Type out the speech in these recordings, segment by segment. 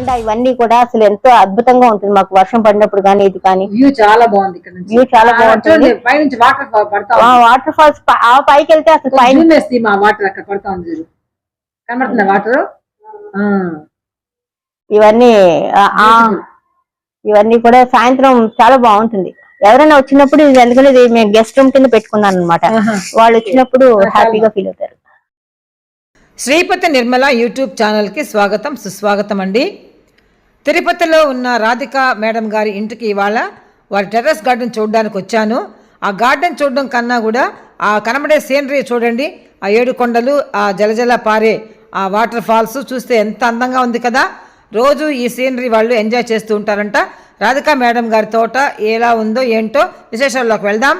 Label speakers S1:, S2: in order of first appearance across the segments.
S1: కొండ ఇవన్నీ కూడా అసలు ఎంతో అద్భుతంగా ఉంటుంది మాకు వర్షం పడినప్పుడు కానీ ఇది కానీ
S2: వ్యూ చాలా బాగుంది. ఇక్కడ నుంచి
S1: వ్యూ చాలా బాగుంటుంది.
S2: పైనుంచి వాటర్ ఫాల్ పడతా
S1: వాటర్ ఫాల్స్ ఆ పైకి వెళ్తే అసలు పైన
S2: మా వాటర్ అక్కడ పడతా ఉంది. కనబడుతుంది వాటర్.
S1: ఇవన్నీ కూడా సాయంత్రం చాలా బాగుంటుంది. ఎవరైనా వచ్చినప్పుడు ఎందుకంటే మేము గెస్ట్ రూమ్ కింద పెట్టుకున్నాను అనమాట. వాళ్ళు వచ్చినప్పుడు హ్యాపీగా ఫీల్ అవుతారు.
S2: శ్రీపతి నిర్మల యూట్యూబ్ ఛానల్కి స్వాగతం సుస్వాగతం అండి. తిరుపతిలో ఉన్న రాధిక మేడం గారి ఇంటికి ఇవాళ వారి టెర్రస్ గార్డెన్ చూడడానికి వచ్చాను. ఆ గార్డెన్ చూడడం కన్నా కూడా ఆ కనబడే సీనరీ చూడండి. ఆ 7 కొండలు, ఆ జలజల పారే ఆ వాటర్ ఫాల్స్ చూస్తే ఎంత అందంగా ఉంది కదా. రోజు ఈ సీనరీ వాళ్ళు ఎంజాయ్ చేస్తూ ఉంటారంట. రాధిక మేడం గారి తోట ఎలా ఉందో ఏంటో విశేషాల్లోకి వెళ్దాం.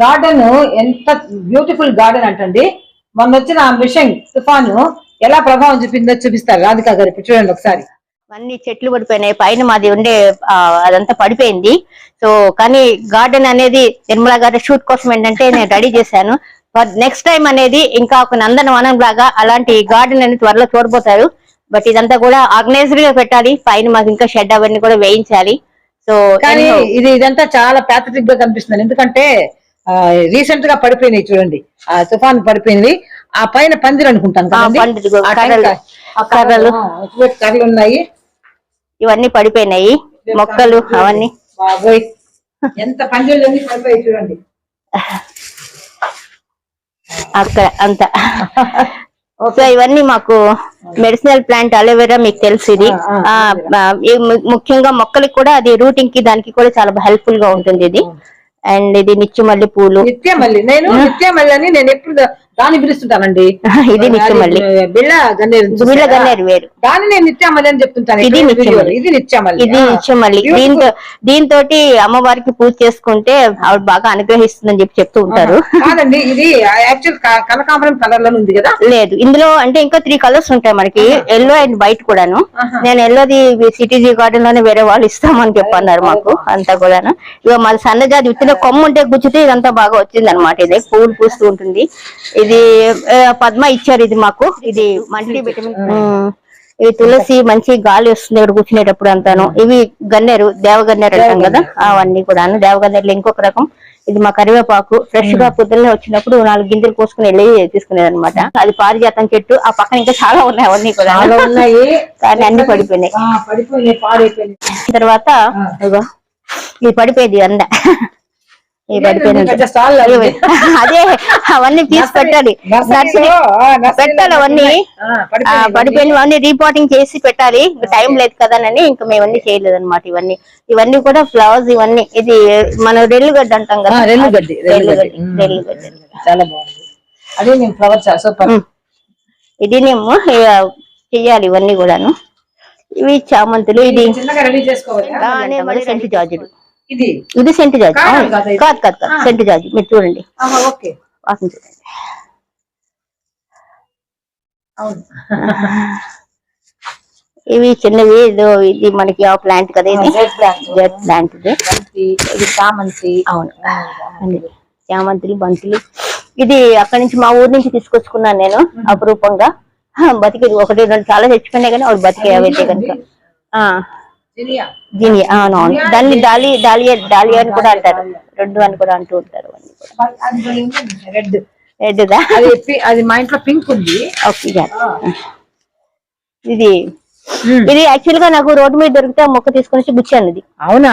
S2: గార్డెన్ ఎంత బ్యూటిఫుల్ గార్డెన్ అంటండి. మొన్న వచ్చిన ఆ మిషన్ తుఫాను ఎలా ప్రభావం చూపిస్తారు రాధిక గారు. ఇప్పుడు చూడండి ఒకసారి.
S1: అన్ని చెట్లు పడిపోయినాయి. పైన మాది ఉండే అదంతా పడిపోయింది. సో కానీ గార్డెన్ అనేది నిర్మలా గారి షూట్ కోసం ఏంటంటే నేను రెడీ చేశాను. నెక్స్ట్ టైం అనేది ఇంకా ఒక నందనవనం లాగా అలాంటి గార్డెన్ అనేది త్వరలో చూడబోతారు. బట్ ఇదంతా కూడా ఆర్గనైజ్డ్ గా పెట్టాలి. పైన మాకు ఇంకా షెడ్ అవన్నీ కూడా వేయించాలి. సో
S2: కానీ ఇదంతా చాలా ప్యాథటిక్ గా కనిపిస్తుంది. ఎందుకంటే రీసెంట్ గా పడిపోయినాయి చూడండి. ఆ తుఫాన్ పడిపోయింది. ఆ పైన పందిరు అనుకుంటాను కర్రలు ఉన్నాయి.
S1: ఇవన్నీ పడిపోయినాయి మొక్కలు అవన్నీ.
S2: ఎంత పందిరులన్నీ పడిపోయి చూడండి
S1: అక్కడ అంతా. సో ఇవన్నీ మాకు మెడిసినల్ ప్లాంట్ అలోవెరా మీకు తెలుసు. ఇది ముఖ్యంగా మొక్కలకి కూడా అది రూటింగ్ కి దానికి కూడా చాలా హెల్ప్ఫుల్ గా ఉంటుంది ఇది. అండ్ ఇది నిత్యమల్లి పూలు.
S2: నిత్యమల్లి అని నేను ఎప్పుడు దాన్ని పిలుస్తుంటానండి.
S1: ఇది నిత్యమల్లి.
S2: బిళ్ళ
S1: గన్నేరు వేరు.
S2: దాన్ని నేను నిత్యమల్లి అని చెప్తుంటాను. ఇది నిత్యమల్లి.
S1: దీంతో అమ్మవారికి పూజ చేసుకుంటే ఆవిడ బాగా అనుగ్రహిస్తుందని చెప్తూ ఉంటారు.
S2: కాదండి, ఇది యాక్చువల్ కనకాంబరం కలర్ లో ఉంది కదా.
S1: లేదు, ఇందులో అంటే ఇంకా 3 కలర్స్ ఉంటాయి మనకి. ఎల్లో అండ్ వైట్ కూడాను. నేను ఎల్లోది సిటీజీ గార్డెన్ లోనే వేరే వాళ్ళు ఇస్తామని చెప్పన్నారు మాకు అంతా కూడాను. ఇక మాది సన్నజాతి విత్తిన కొమ్ము ఉంటే గుచ్చితే ఇదంతా బాగా వచ్చింది అనమాట. ఇది పూలు పూస్తూ ఉంటుంది. ఇది పద్మ ఇచ్చారు ఇది మాకు. ఇది మల్టీ విటమిన్. ఇది తులసి, మంచి గాలి వస్తుంది ఇక్కడ కూర్చునేటప్పుడు అంతాను. ఇవి గన్నేరు, దేవగన్నేరు అంటాం కదా, అవన్నీ కూడాను. దేవగన్నేరులో ఇంకొక రకం. ఇది మా కరివేపాకు. ఫ్రెష్ గా పొద్దున్నే వచ్చినప్పుడు 4 గింజలు కోసుకుని వెళ్ళి తీసుకునేది అనమాట. అది పారిజాతం చెట్టు. ఆ పక్కన ఇంకా చాలా ఉన్నాయి, అవన్నీ కూడా ఉన్నాయి. కానీ అన్ని పడిపోయినాయి. తర్వాత ఇది పడిపోయింది అంద. అదే అవన్నీ తీసి పెట్టాలి. పెట్టాలి అవన్నీ పడిపోయినవన్నీ రీపోర్టింగ్ చేసి పెట్టాలి. టైం లేదు కదానని ఇంకా మేమన్నీ చేయలేదు అనమాట. ఇవన్నీ కూడా ఫ్లవర్స్. ఇవన్నీ ఇది మనం రెల్లుగడ్డ అంటాం కదా. రెల్లుగడ్డి
S2: చాలా బాగుంది. అదే నేను ఫ్లవర్స్ సూపర్.
S1: ఇది మేము చెయ్యాలి ఇవన్నీ కూడాను. ఇవి చామంతులు. ఇది సెంటు జాజులు. ఇది సెంటు జాజి కాదు, సెంటు జాజి. మీరు చూడండి, వాసన చూడండి. ఇవి చిన్నవి. ఇది మనకి ఆ ప్లాంట్ కదా, ఇది జెడ్ ప్లాంట్. ఇది చామంతి. అవును, చామంతులు, బంతులు. ఇది అక్కడి నుంచి మా ఊరు నుంచి తీసుకొచ్చుకున్నాను నేను అపురూపంగా. బతికి 1, 2 చాలా తెచ్చుకున్నాయి కానీ అవి బతికే అవైతే కనుక. జినియా. అవునవును, దాన్ని డాలియా అని కూడా అంటారు. రెడ్ అని కూడా అంటూ ఉంటారు. రెడ్దా?
S2: అది మా ఇంట్లో పింక్ ఉంది.
S1: ఇది యాక్చువల్ గా నాకు రోడ్డు మీద దొరికితే మొక్క తీసుకొని గుచ్చాను. ఇది
S2: అవునా?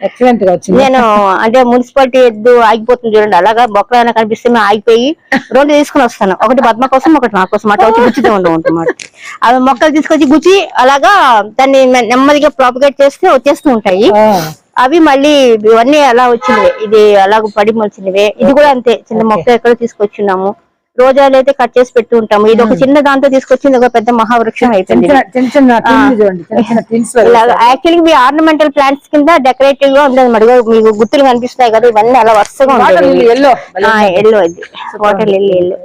S2: ఎక్సలెంట్ గా వచ్చింది.
S1: నేను అంటే మున్సిపాలిటీ ఎద్దు ఆగిపోతుంది చూడండి, అలాగా మొక్కలు ఏమైనా కనిపిస్తే మేము ఆగిపోయి 2 తీసుకుని వస్తాను. ఒకటి పద్మ కోసం, ఒకటి నా కోసం. అట్లా వచ్చి గుచ్చితే ఉండమాట. అవి మొక్కలు తీసుకొచ్చి గుచ్చి అలాగా దాన్ని నెమ్మదిగా ప్రాపగేట్ చేస్తే వచ్చేస్తూ ఉంటాయి. అవి మళ్ళీ ఇవన్నీ అలా వచ్చినవే. ఇది అలాగ పడి మొలిచినవే. ఇది కూడా అంతే, చిన్న మొక్క ఎక్కడో తీసుకొచ్చున్నాము. రోజాలు అయితే కట్ చేసి పెట్టి ఉంటాము. ఇది ఒక చిన్న దాంతో తీసుకొచ్చింది ఒక పెద్ద మహావృక్షం అయిపోయింది. యాక్చువల్లీ ఇవి ఆర్నమెంటల్ ప్లాంట్స్ కింద డెకరేటివ్ గా ఉండదు అనమాట. మీకు గుర్తులు కనిపిస్తాయి కదా, ఇవన్నీ అలా వరుసగా ఉంటాయి. ఎల్లో ఇది వాటర్ లిల్లీ ఎల్లో.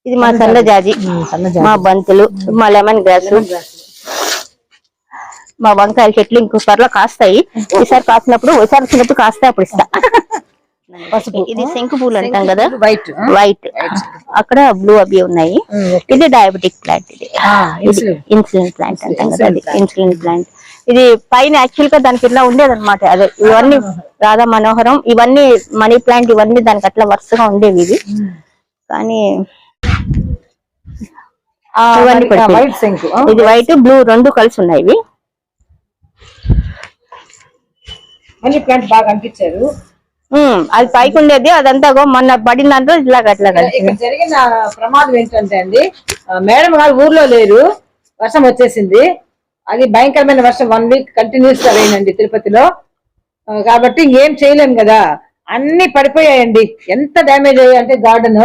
S1: ఇది మా సన్నజాజి, మా బంతులు, మా లెమన్ గ్రాస్, మా వంకాయల చెట్లు ఇంకో త్వరలో కాస్తాయి. ఈసారి కాసినప్పుడు ఒకసారి వచ్చినప్పుడు కాస్తాయి, అప్పుడు ఇస్తా. ఇది శంకు పూలు అంటాం కదా, వైట్, అక్కడ బ్లూ అవి ఉన్నాయి. ఇది డయాబెటిక్ ప్లాంట్, ఇది ఇన్సులిన్ ప్లాంట్ అంటాం కదా, అది ఇన్సులిన్ ప్లాంట్. ఇది పైన యాక్చువల్ గా దానికి ఇట్లా ఉండేది అనమాట. అదే ఇవన్నీ రాధా మనోహరం, ఇవన్నీ మనీ ప్లాంట్, ఇవన్నీ దానికి అట్లా వరుసగా ఉండేవి ఇవి. కానీ ఇది వైట్ బ్లూ రెండు కలిసి ఉన్నాయి ఇవి.
S2: మనీ ప్లాంట్ బాగా అనిపించారు.
S1: అది పైకి ఉండేది, అదంతా మొన్న పడిన దాంట్లో ఇలాగ అట్లా.
S2: ఇక్కడ జరిగిన ప్రమాదం ఏంటంటే అండి, మేడం గారు ఊర్లో లేరు, వర్షం వచ్చేసింది. అది భయంకరమైన వర్షం, 1 వీక్ కంటిన్యూస్ గా అయిందండి తిరుపతిలో. కాబట్టి ఇంకేం చేయలేము కదా, అన్ని పడిపోయాయండి. ఎంత డ్యామేజ్ అయ్యాయి అంటే గార్డెన్,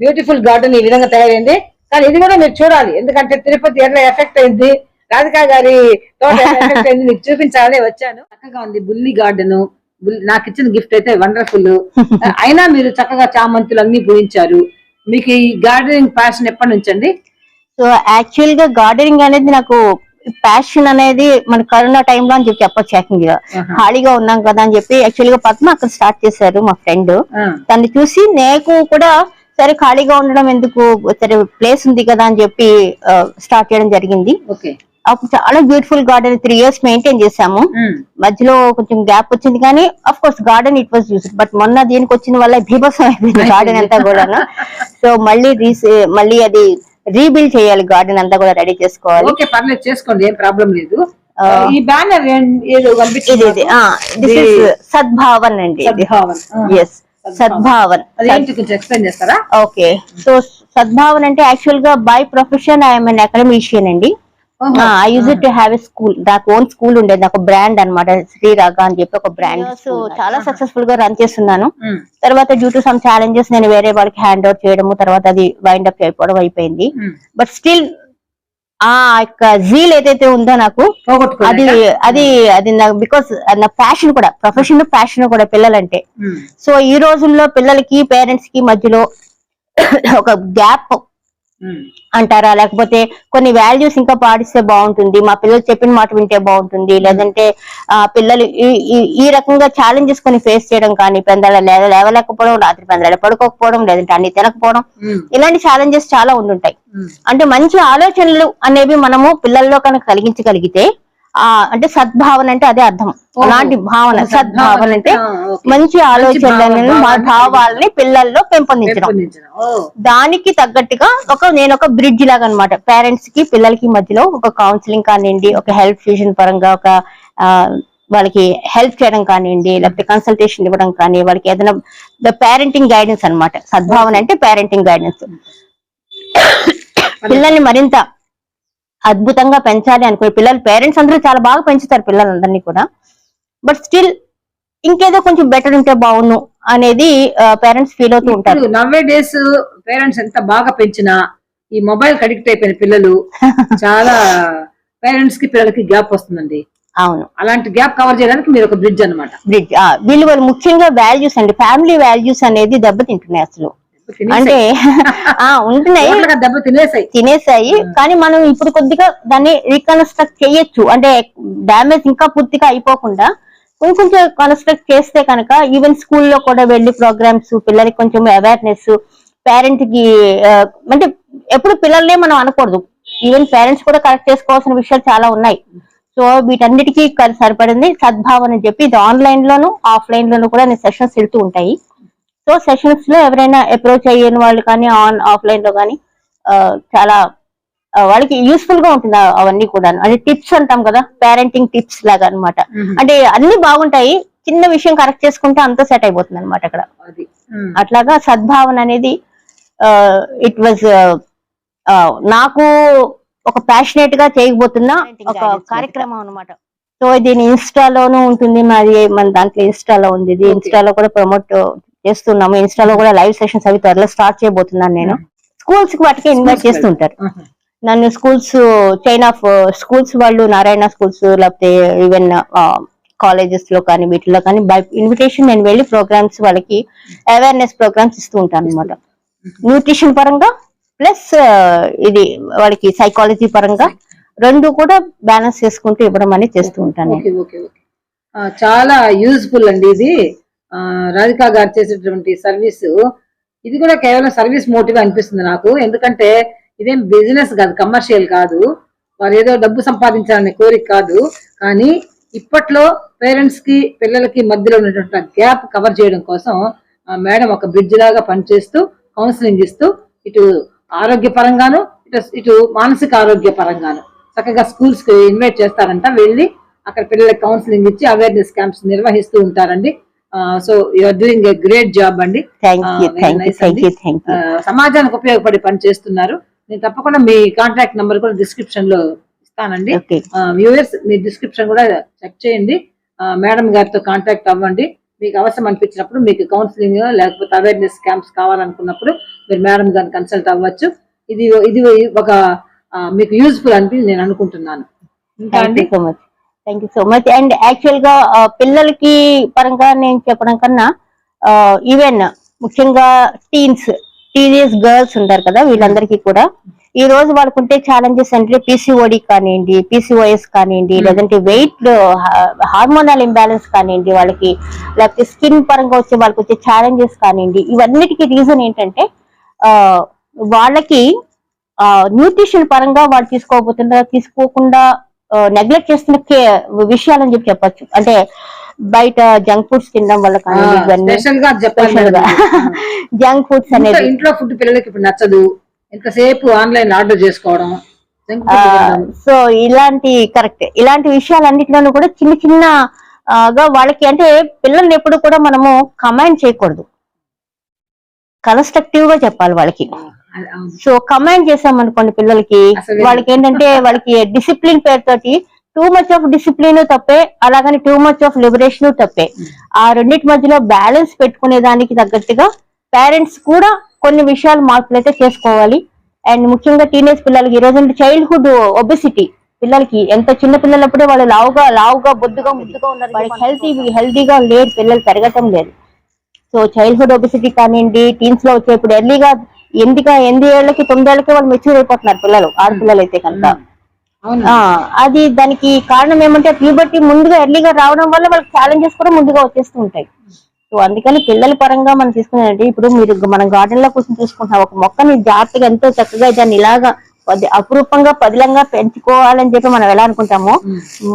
S2: బ్యూటిఫుల్ గార్డెన్ ఈ విధంగా తయారైంది. కానీ ఇది కూడా మీరు చూడాలి, ఎందుకంటే తిరుపతి ఎట్లా ఎఫెక్ట్ అయింది, రాధికా గారి తోట ఎఫెక్ట్ అయింది, మీకు చూపించాలని వచ్చాను. చక్కగా ఉంది బుల్లి గార్డెన్. నాకు ఇచ్చిన గిఫ్ట్ అయితే వండర్ఫుల్. అయినా మీరు చక్కగా చామంతులు అన్ని పూజించారు. మీకు ఈ గార్డెనింగ్ ప్యాషన్ ఎప్పటి నుంచి అండి?
S1: సో యాక్చువల్ గా గార్డెనింగ్ అనేది నాకు ప్యాషన్ అనేది మన కరోనా టైంలో అని చెప్పి చెప్పొచ్చు. యాక్చువల్ గా ఖాళీగా ఉన్నాం కదా అని చెప్పి యాక్చువల్ గా పద్మ అక్కడ స్టార్ట్ చేశారు మా ఫ్రెండ్. తను చూసి నాకు కూడా సరే ఖాళీగా ఉండడం ఎందుకు, సరే ప్లేస్ ఉంది కదా అని చెప్పి స్టార్ట్ చేయడం జరిగింది. అప్పుడు చాలా బ్యూటిఫుల్ గార్డెన్ 3 years మెయింటైన్ చేసాము. మధ్యలో కొంచెం గ్యాప్ వచ్చింది, కానీ of course garden it was used. But మొన్న దీనికి వచ్చిన వల్ల భీభత్సం అయిపోయింది గార్డెన్ అంతా కూడా. సో మళ్ళీ అది రీబిల్డ్ చేయాలి, గార్డెన్ అంతా కూడా రెడీ చేసుకోవాలి.
S2: పర్లేదు, చేసుకోండి, ఏం ప్రాబ్లం లేదు. ఈ బ్యానర్
S1: సద్భావన్ అండి. ఎస్, సద్భావన్.
S2: ఎక్స్ప్లెయిన్ చేస్తారా?
S1: ఓకే, సో సద్భావన్ అంటే యాక్చువల్ గా by profession I'm an academician అండి. I used to have a school, నాకు ఓన్ స్కూల్ ఉండేది, నాకు బ్రాండ్ అనమాట, శ్రీరాగ అని చెప్పి ఒక బ్రాండ్. సో చాలా సక్సెస్ఫుల్ గా రన్ చేస్తున్నాను. తర్వాత డ్యూ టు సమ్ ఛాలెంజెస్ నేను వేరే వాళ్ళకి హ్యాండ్ ఓవర్ చేయడము, తర్వాత అది వైండ్ అప్ అయిపోవడం అయిపోయింది. బట్ స్టిల్ ఆ యొక్క జీల్ ఏదైతే ఉందో నాకు, అది బికాస్ నా ప్యాషన్ కూడా, ప్రొఫెషన్ ప్యాషన్ కూడా పిల్లలంటే. సో ఈ రోజుల్లో పిల్లలకి పేరెంట్స్ కి మధ్యలో ఒక గ్యాప్ అంటారా, లేకపోతే కొన్ని వాల్యూస్ ఇంకా పాటిస్తే బాగుంటుంది, మా పిల్లలు చెప్పిన మాట వింటే బాగుంటుంది, లేదంటే పిల్లలు ఈ రకంగా ఛాలెంజెస్ కొన్ని ఫేస్ చేయడం, కానీ పెందల లేవలేకపోవడం, రాత్రి పెందల పడుకోకపోవడం, లేదంటే అన్ని తినకపోవడం, ఇలాంటి ఛాలెంజెస్ చాలా ఉండుంటాయి. అంటే మంచి ఆలోచనలు అనేవి మనము పిల్లల్లో కనుక కలిగించగలిగితే, అంటే సద్భావన అంటే అదే అర్థం. అలాంటి భావన, సద్భావన అంటే మంచి ఆలోచనలను, భావాలని పిల్లల్లో పెంపొందించడం. దానికి తగ్గట్టుగా నేను ఒక బ్రిడ్జ్ లాగా అనమాట, పేరెంట్స్ కి పిల్లలకి మధ్యలో ఒక కౌన్సిలింగ్ కానివ్వండి, ఒక హెల్త్ ఫ్యూజన్ పరంగా ఒక వాళ్ళకి హెల్ప్ చేయడం కానివ్వండి, లేకపోతే కన్సల్టేషన్ ఇవ్వడం కానీ, వాళ్ళకి ఏదైనా పేరెంటింగ్ గైడెన్స్ అనమాట. సద్భావన అంటే పేరెంటింగ్ గైడెన్స్. పిల్లల్ని మరింత అద్భుతంగా పెంచాలి అనుకో, పిల్లలు పేరెంట్స్ అందరూ చాలా బాగా పెంచుతారు పిల్లలందరినీ కూడా. బట్ స్టిల్ ఇంకేదో కొంచెం బెటర్ ఉంటే బాగుండు అనేది పేరెంట్స్ ఫీల్ అవుతూ ఉంటారు.
S2: నవ్వే డేస్ పేరెంట్స్ ఎంత బాగా పెంచినా ఈ మొబైల్ అడిక్ట్ అయిపోయిన పిల్లలు చాలా పేరెంట్స్ కి పిల్లలకి గ్యాప్ వస్తుందండి.
S1: అవును,
S2: అలాంటి గ్యాప్ కవర్ చేయడానికి మీరు ఒక బ్రిడ్జ్ అనమాట.
S1: బ్రిడ్జ్ విలువలు, ముఖ్యంగా వాల్యూస్ అండి, ఫ్యామిలీ వాల్యూస్ అనేది దెబ్బతింటున్నాయి అసలు. అంటే ఉంటున్నాయి, తినేసాయి. కానీ మనం ఇప్పుడు కొద్దిగా దాన్ని రీకన్స్ట్రక్ట్ చేయొచ్చు. అంటే డ్యామేజ్ ఇంకా పూర్తిగా అయిపోకుండా కొంచెం కన్స్ట్రక్ట్ చేస్తే కనుక, ఈవెన్ స్కూల్లో కూడా వెళ్ళి ప్రోగ్రామ్స్, పిల్లలకి కొంచెం అవేర్నెస్, పేరెంట్ కి అంటే ఎప్పుడు పిల్లల్నే మనం అనకూడదు, ఈవెన్ పేరెంట్స్ కూడా కరెక్ట్ చేసుకోవాల్సిన విషయాలు చాలా ఉన్నాయి. సో వీటన్నిటికీ సరిపడింది సద్భావన అని చెప్పి, ఇది ఆన్లైన్ లోను ఆఫ్లైన్ లోను కూడా సెషన్స్ వెళ్తూ ఉంటాయి. సో సెషన్స్ లో ఎవరైనా అప్రోచ్ అయ్యని వాళ్ళు కానీ, ఆఫ్లైన్ లో కానీ చాలా వాళ్ళకి యూస్ఫుల్ గా ఉంటుంది అవన్నీ కూడా. అంటే టిప్స్ అంటాం కదా, పేరెంటింగ్ టిప్స్ లాగా అనమాట. అంటే అన్ని బాగుంటాయి, చిన్న విషయం కరెక్ట్ చేసుకుంటే అంతా సెట్ అయిపోతుంది అనమాట అక్కడ. అట్లాగా సద్భావన అనేది ఇట్ వాజ్ నాకు ఒక ప్యాషనేట్ గా చేయబోతున్న ఒక కార్యక్రమం అనమాట. సో దీని ఇన్స్టాలోనూ ఉంటుంది, మన దాంట్లో ఇన్స్టాలో ఉంది, ఇది ఇన్స్టాలో కూడా ప్రమోట్ చేస్తున్నాము. ఇన్స్టాలో కూడా లైవ్ సెషన్స్ అవి త్వరలో స్టార్ట్ చేయబోతున్నాను నేను. స్కూల్స్ కి వాటికి ఇన్వైట్ చేస్తుంటారు నన్ను. స్కూల్స్ చైన్ ఆఫ్ స్కూల్స్ వాళ్ళు, నారాయణ స్కూల్స్, లేకపోతే ఈవెన్ కాలేజెస్ లో కానీ వీటిలో కానీ బై ఇన్విటేషన్ నేను వెళ్ళి ప్రోగ్రామ్స్ వాళ్ళకి అవేర్నెస్ ప్రోగ్రామ్స్ ఇస్తూ ఉంటాను అనమాట. న్యూట్రిషన్ పరంగా ప్లస్ ఇది వాళ్ళకి సైకాలజీ పరంగా రెండు కూడా బ్యాలెన్స్ చేసుకుంటూ ఇవ్వడం అనేది చేస్తూ ఉంటాను.
S2: చాలా యూజ్ఫుల్ అండి ఇది. రాధికా గారు చేసేటువంటి సర్వీస్ ఇది కూడా కేవలం సర్వీస్ మోటివ్ అనిపిస్తుంది నాకు. ఎందుకంటే ఇదేం బిజినెస్ కాదు, కమర్షియల్ కాదు, వారు ఏదో డబ్బు సంపాదించాలనే కోరిక కాదు. కానీ ఇప్పట్లో పేరెంట్స్ కి పిల్లలకి మధ్యలో ఉన్నటువంటి గ్యాప్ కవర్ చేయడం కోసం మేడం ఒక బ్రిడ్జ్ లాగా పనిచేస్తూ కౌన్సిలింగ్ ఇస్తూ ఇటు ఆరోగ్యపరంగాను ఇటు మానసిక ఆరోగ్య పరంగాను చక్కగా స్కూల్స్ కి ఇన్వైట్ చేస్తారంట. వెళ్ళి అక్కడ పిల్లలకి కౌన్సిలింగ్ ఇచ్చి అవేర్నెస్ క్యాంప్స్ నిర్వహిస్తూ ఉంటారండి. So you're doing a great job అండి. సమాజానికి ఉపయోగపడే పని చేస్తున్నారు. నేను తప్పకుండా మీ కాంటాక్ట్ నంబర్ కూడా డిస్క్రిప్షన్ లో ఇస్తానండి. వ్యూవర్స్ మీ డిస్క్రిప్షన్ కూడా చెక్ చేయండి. మేడం గారితో కాంటాక్ట్ అవ్వండి. మీకు అవసరం అనిపించినప్పుడు, మీకు కౌన్సిలింగ్ లేకపోతే అవేర్నెస్ క్యాంప్స్ కావాలనుకున్నప్పుడు మీరు మేడం గారిని కన్సల్ట్ అవ్వచ్చు. ఇది ఇది ఒక మీకు యూజ్ఫుల్ అని నేను అనుకుంటున్నాను.
S1: Thank you so much. And actual గా పిల్లలకి పరంగా నేను చెప్పడం కన్నా ఈవెన్ ముఖ్యంగా టీనేజ్ గర్ల్స్ ఉంటారు కదా, వీళ్ళందరికీ కూడా ఈ రోజు వాళ్ళకుంటే ఛాలెంజెస్ అంటే పీసీఓడి కానివ్వండి, పీసీఓఎస్ కానివ్వండి, లేదంటే వెయిట్ హార్మోనల్ ఇంబ్యాలెన్స్ కానివ్వండి, వాళ్ళకి లేకపోతే స్కిన్ పరంగా వచ్చే వాళ్ళకి వచ్చే ఛాలెంజెస్ కానివ్వండి, ఇవన్నిటికీ రీజన్ ఏంటంటే వాళ్ళకి న్యూట్రిషన్ పరంగా వాళ్ళు తీసుకోకుండా నెగ్లెక్ట్ చేస్తున్న విషయాలని చెప్పచ్చు. అంటే బయట జంక్ ఫుడ్స్ తినడం వల్ల కానీ, జంక్ ఫుడ్స్ అనేది
S2: ఇంట్లో ఫుడ్ పిల్లలకి ఇప్పుడు నచ్చదు, ఎంతసేపు ఆన్లైన్ ఆర్డర్ చేసుకోవడం.
S1: సో ఇలాంటి విషయాలన్నిటిలోనూ కూడా చిన్న చిన్నగా వాళ్ళకి, అంటే పిల్లల్ని ఎప్పుడు కూడా మనము కమాండ్ చేయకూడదు, కన్స్ట్రక్టివ్ గా చెప్పాలి వాళ్ళకి. సో కమాండ్ చేసామనుకోండి పిల్లలకి, వాళ్ళకి ఏంటంటే వాళ్ళకి డిసిప్లిన్ పేరుతోటి టూ మచ్ ఆఫ్ డిసిప్లిన్ తప్పే, అలాగని టూ మచ్ ఆఫ్ లిబరేషన్ తప్పే. ఆ రెండింటి మధ్యలో బ్యాలెన్స్ పెట్టుకునే దానికి తగ్గట్టుగా పేరెంట్స్ కూడా కొన్ని విషయాలు మార్పులు అయితే చేసుకోవాలి. అండ్ ముఖ్యంగా టీనేజ్ పిల్లలకి ఈ రోజు చైల్డ్హుడ్ ఒబెసిటీ పిల్లలకి, ఎంత చిన్న పిల్లలప్పుడే వాళ్ళు లావుగా బొద్దుగా ముద్దుగా ఉన్నారు, వాళ్ళకి హెల్తీగా లేదు, పిల్లలు పెరగటం లేదు. సో చైల్డ్హుడ్ ఒబెసిటీ కానివ్వండి, టీన్స్ లో వచ్చే ఇప్పుడు ఎర్లీగా 8 ఏళ్ళకి 9 ఏళ్ళకి వాళ్ళు మెచ్యూర్ అయిపోతున్నారు పిల్లలు, ఆడపిల్లలు అయితే కనుక. అది దానికి కారణం ఏమంటే ప్యూబర్టీ ముందుగా ఎర్లీగా రావడం వల్ల వాళ్ళకి ఛాలెంజెస్ కూడా ముందుగా వచ్చేస్తూ ఉంటాయి. సో అందుకని పిల్లల పరంగా మనం తీసుకున్నారంటే, ఇప్పుడు మీరు మనం గార్డెన్ లో కూర్చొని చూసుకుంటున్నాం, ఒక మొక్కని జాగ్రత్తగా ఎంతో చక్కగా దాన్ని ఇలాగా అపురూపంగా పదిలంగా పెంచుకోవాలని చెప్పి మనం ఎలా అనుకుంటామో,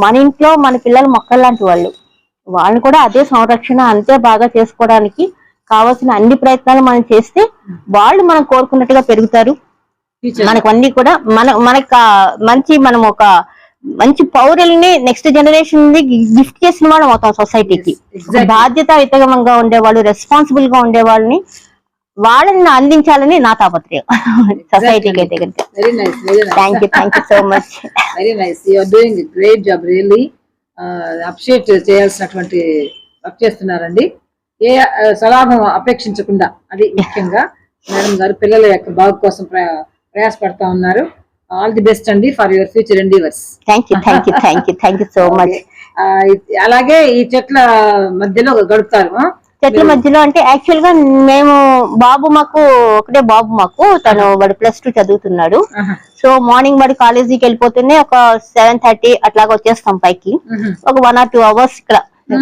S1: మన ఇంట్లో మన పిల్లలు మొక్కలు లాంటి వాళ్ళని కూడా అదే సంరక్షణ అంతే బాగా చేసుకోవడానికి కావాల్సిన అన్ని ప్రయత్నాలు మనం చేస్తే వాళ్ళు మనం కోరుకున్నట్టుగా పెరుగుతారు. మనకు అన్ని కూడా మనం ఒక మంచి పౌరుల్ని నెక్స్ట్ జనరేషన్ గిఫ్ట్ చేసిన వాళ్ళం అవుతాం సొసైటీకి. బాధ్యతాయుతంగా ఉండేవాళ్ళు, రెస్పాన్సిబుల్ గా ఉండే వాళ్ళని అందించాలని నా తాపత్రయం సొసైటీకి అయితే. Thank you so much.
S2: Very nice, you are doing great job, really appreciate చేయాల్సినటువంటి వర్క్ చేస్తున్నారండి. ఏ సలాభం అపేక్షించకుండా, అది ముఖ్యంగా మేడం గారు పిల్లల యొక్క బాగు కోసం ప్రయాసపడతా ఉన్నారు. ఆల్ ది బెస్ట్ అండి for your future endeavours.
S1: Thank you so much.
S2: అలాగే ఈ చెట్ల మధ్యలో గడుపుతారు.
S1: చెట్ల మధ్యలో అంటే యాక్చువల్ గా మాకు ఒకటే బాబు, తను వాడు +2 చదువుతున్నాడు. సో మార్నింగ్ వాడు కాలేజీకి వెళ్ళిపోతూనే ఒక 7:30 అట్లాగా వచ్చేస్తాం పైకి. ఒక 1 or 2 hours ఇక్కడ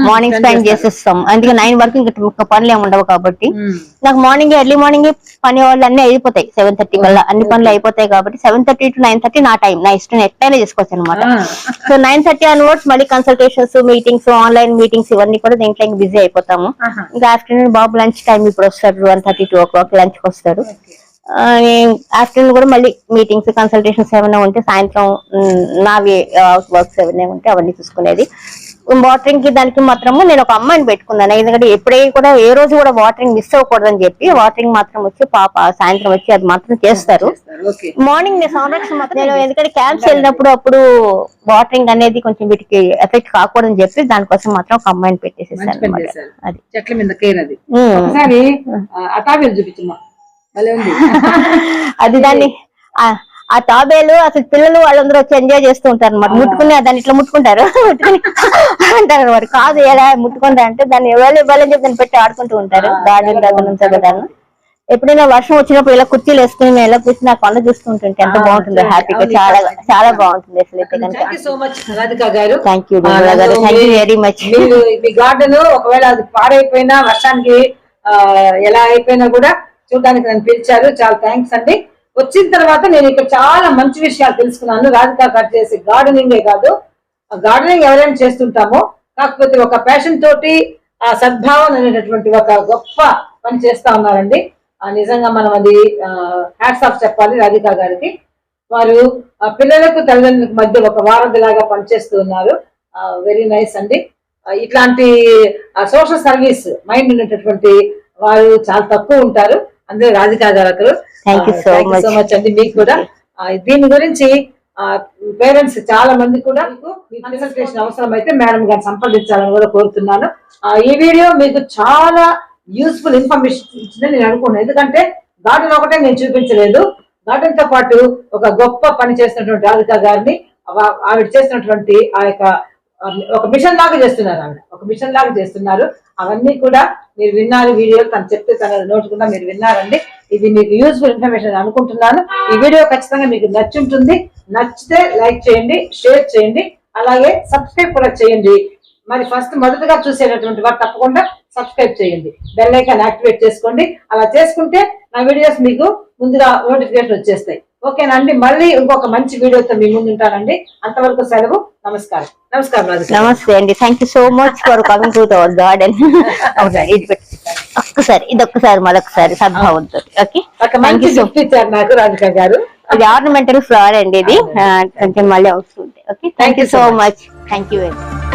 S1: మార్నింగ్ స్పెండ్ చేసేస్తాం. అందుకే 9 వరకు ఇంకా పనులు ఏమి ఉండవు కాబట్టి నాకు ఎర్లీ మార్నింగ్ పని వాళ్ళు అన్ని అయిపోతాయి. 7:30 కల్లా అన్ని పనులు అయిపోతాయి కాబట్టి 7:30 to 9:30 నా టైం, నా ఇష్టం ఎట్లయినా చేసుకోవచ్చు అనమాట. సో 9:30 అన్వర్డ్స్ మళ్ళీ కన్సల్టేషన్స్, మీటింగ్స్, ఆన్లైన్ మీటింగ్స్ ఇవన్నీ కూడా దీంట్లో ఇంకా బిజీ అయిపోతాము. ఇంకా ఆఫ్టర్నూన్ బాబు లంచ్ టైం ఇప్పుడు వస్తాడు, 1:30, 2 o'clock లంచ్ కి వస్తాడు. ఆఫ్టర్నూన్ కూడా మళ్ళీ మీటింగ్స్, కన్సల్టేషన్స్ ఏమైనా ఉంటే, సాయంత్రం నావి వర్క్స్ ఏమైనా ఉంటే అవన్నీ చూసుకునేది. వాటరింగ్ కి దానికి మాత్రము నేను ఒక అమ్మాయిని పెట్టుకున్నాను. ఎందుకంటే ఎప్పుడే కూడా ఏ రోజు కూడా వాటరింగ్ మిస్ అవ్వకూడదని చెప్పి వాటరింగ్ మాత్రం వచ్చి పాప సాయంత్రం వచ్చి అది మాత్రం చేస్తారు.
S2: ఓకే.
S1: మార్నింగ్ నేను సంరక్షణ మాత్రం నేను ఎందుకంటే క్యాంప్స్ వెళ్ళినప్పుడు అప్పుడు వాటరింగ్ అనేది కొంచెం వీటికి ఎఫెక్ట్ కాకూడదని చెప్పి దానికోసం మాత్రం ఒక అమ్మాయిని పెట్టేసేసాను అన్నమాట. అది
S2: చెట్ల మీద కేర్ అది. ఒకసారి అటాబీలు చూపించమ్మా, భలే ఉంది.
S1: అది దాన్ని ఆ తాబేలు అసలు పిల్లలు వాళ్ళందరూ వచ్చి ఎంజాయ్ చేస్తూ ఉంటారు అనమాట. ముట్టుకుని దాన్ని ఇట్లా ముట్టుకుంటారు అంటారు అనమాట. కాదు ఎలా ముట్టుకుంటా అంటే దాన్ని ఎవరు ఇవ్వాలని చెప్పి దాన్ని పెట్టి ఆడుకుంటూ ఉంటారు. గార్డెన్ దగ్గర నుంచి దాన్ని ఎప్పుడైనా వర్షం వచ్చినప్పుడు ఇలా కుర్చీలు వేసుకుని మేము ఎలా కూర్చుని ఆ కొండ చూస్తుంటే ఎంత బాగుంటుందో, హ్యాపీగా చాలా చాలా బాగుంటుంది అసలు అయితే కనుక.
S2: Thank you so much Radhika గారు.
S1: థ్యాంక్ యూ గారు, thank you very much.
S2: Me garden ఒకవేళ అది పాడైపోయినా వర్షానికి ఎలా అయిపోయినా కూడా చూడడానికి నన్ను పిలిచారు, చాలా థ్యాంక్స్ అండి. వచ్చిన తర్వాత నేను ఇక్కడ చాలా మంచి విషయాలు తెలుసుకున్నాను. రాధిక గారు చేసే గార్డెనింగే కాదు, గార్డెనింగ్ ఎవరైనా చేస్తుంటామో, కాకపోతే ఒక ప్యాషన్ తోటి ఆ సద్భావన అనేటటువంటి ఒక గొప్ప పని చేస్తా ఉన్నారండి. నిజంగా మనం అది హ్యాట్స్ ఆఫ్ చెప్పాలి రాధిక గారికి. వారు పిల్లలకు తల్లిదండ్రులకు మధ్య ఒక వారధిలాగా పనిచేస్తూ ఉన్నారు. వెరీ నైస్ అండి. ఇట్లాంటి సోషల్ సర్వీస్ మైండ్ ఉన్నటువంటి వారు చాలా తక్కువ ఉంటారు. అందరూ రాధిక గారు. థ్యాంక్ యూ సో మచ్ అండి. మీకు కూడా దీని గురించి పేరెంట్స్ చాలా మంది కూడా కన్సల్టేషన్ అవసరం అయితే మేడం గారిని సంప్రదించాలని కూడా కోరుతున్నాను. ఈ వీడియో మీకు చాలా యూస్ఫుల్ ఇన్ఫర్మేషన్ ఇచ్చిందని నేను అనుకున్నాను. ఎందుకంటే గార్డెన్ ఒకటే నేను చూపించలేదు, గార్డెన్ తో పాటు ఒక గొప్ప పని చేస్తున్నటువంటి రాధిక గారిని ఆవిడ చేస్తున్నటువంటి ఆ యొక్క ఒక మిషన్ లాగా చేస్తున్నారు. ఆవిడ ఒక మిషన్ లాగా చేస్తున్నారు. అవన్నీ కూడా మీరు విన్నారు, వీడియోలు తను చెప్తే తన నోట్ కూడా మీరు విన్నారండి. ఇది మీకు యూస్ఫుల్ ఇన్ఫర్మేషన్ అనుకుంటున్నాను. ఈ వీడియో ఖచ్చితంగా మీకు నచ్చుంటుంది. నచ్చితే లైక్ చేయండి, షేర్ చేయండి, అలాగే సబ్స్క్రైబ్ కూడా చేయండి. మరి మొదటగా చూసేటటువంటి వారు తప్పకుండా సబ్స్క్రైబ్ చేయండి, బెల్ ఐకాన్ యాక్టివేట్ చేసుకోండి. అలా చేసుకుంటే నా వీడియోస్ మీకు ముందుగా నోటిఫికేషన్ వచ్చేస్తాయి. ఓకేనా అండి? మళ్ళీ ఇంకొక మంచి వీడియోతో మీ ముందు ఉంటానండి. అంతవరకు సెలవు. నమస్కారం. నమస్కారం.
S1: నమస్తే అండి. Thank you so much for coming to our garden. ఒక్కసారి ఇదొక్కసారి మరొకసారి సద్భావంతో. Okay,
S2: thank you. ఇచ్చారు నాకు రాధిక గారు.
S1: ఇది ఆర్నమెంటల్ ఫ్లవర్ అండి. ఇది కొంచెం మళ్ళీ అవసరం. Okay, thank you so much. Thank you very much.